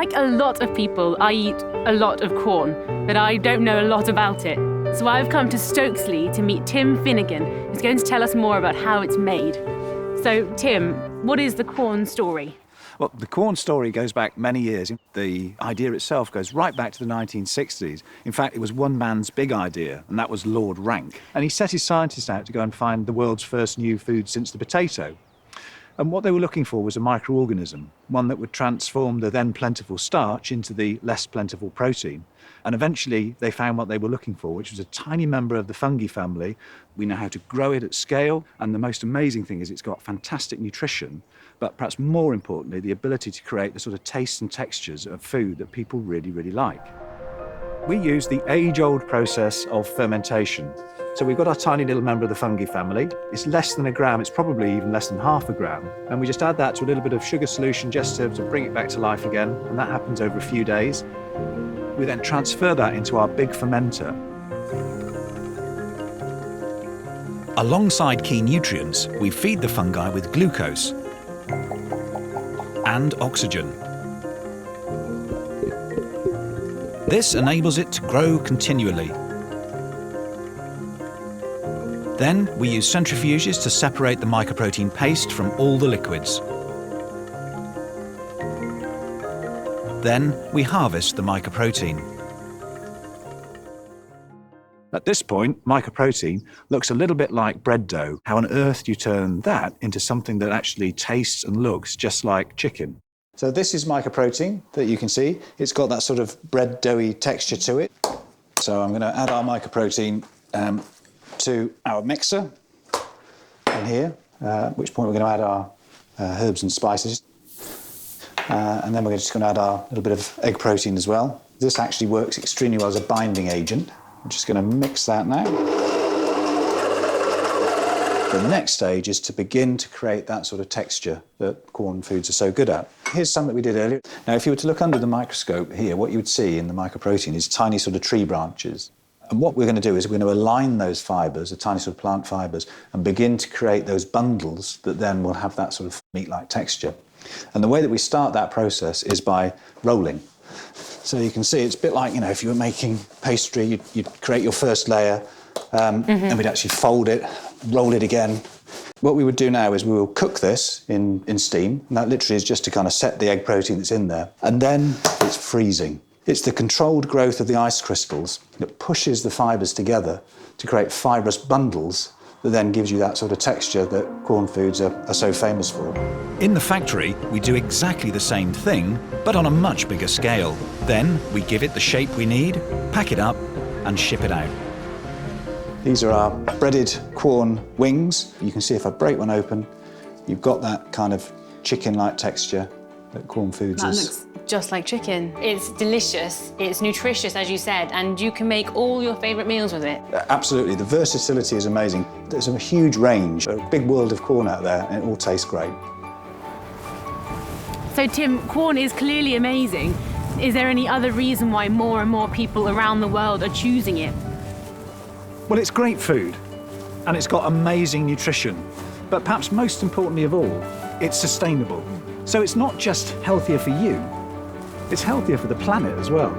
Like a lot of people, I eat a lot of corn, but I don't know a lot about it. So I've come to Stokesley to meet Tim Finnegan, who's going to tell us more about how it's made. So, Tim, what is the corn story? Well, the corn story goes back many years. The idea itself goes right back to the 1960s. In fact, it was one man's big idea, and that was Lord Rank. And he set his scientists out to go and find the world's first new food since the potato. And what they were looking for was a microorganism, one that would transform the then plentiful starch into the less plentiful protein. And eventually they found what they were looking for, which was a tiny member of the fungi family. We know how to grow it at scale, and the most amazing thing is it's got fantastic nutrition, but perhaps more importantly, the ability to create the sort of tastes and textures of food that people really, really like. We use the age-old process of fermentation. So we've got our tiny little member of the fungi family. It's less than a gram, it's probably even less than half a gram. And we just add that to a little bit of sugar solution just to bring it back to life again. And that happens over a few days. We then transfer that into our big fermenter. Alongside key nutrients, we feed the fungi with glucose and oxygen. This enables it to grow continually. Then we use centrifuges to separate the mycoprotein paste from all the liquids. Then we harvest the mycoprotein. At this point, mycoprotein looks a little bit like bread dough. How on earth do you turn that into something that actually tastes and looks just like chicken? So this is mycoprotein that you can see. It's got that sort of bread doughy texture to it. So I'm going to add our mycoprotein to our mixer in here, at which point we're going to add our herbs and spices. And then we're just going to add our little bit of egg protein as well. This actually works extremely well as a binding agent. I'm just going to mix that now. The next stage is to begin to create that sort of texture that corn foods are so good at. Here's some that we did earlier. Now, if you were to look under the microscope here, what you would see in the mycoprotein is tiny sort of tree branches. And what we're going to do is we're going to align those fibres, the tiny sort of plant fibres, and begin to create those bundles that then will have that sort of meat-like texture. And the way that we start that process is by rolling. So you can see it's a bit like, if you were making pastry, you'd create your first layer, and we'd actually fold it, roll it again. What we would do now is we will cook this in steam, and that literally is just to kind of set the egg protein that's in there. And then it's freezing. It's the controlled growth of the ice crystals that pushes the fibres together to create fibrous bundles that then gives you that sort of texture that corn foods are so famous for. In the factory, we do exactly the same thing, but on a much bigger scale. Then we give it the shape we need, pack it up, and ship it out. These are our breaded corn wings. You can see if I break one open, you've got that kind of chicken-like texture that corn foods That is. looks just like chicken. It's delicious, it's nutritious, as you said, and you can make all your favourite meals with it. Absolutely, the versatility is amazing. There's a huge range, a big world of corn out there, and it all tastes great. So, Tim, corn is clearly amazing. Is there any other reason why more and more people around the world are choosing it? Well, it's great food, and it's got amazing nutrition. But perhaps most importantly of all, it's sustainable. So it's not just healthier for you, it's healthier for the planet as well.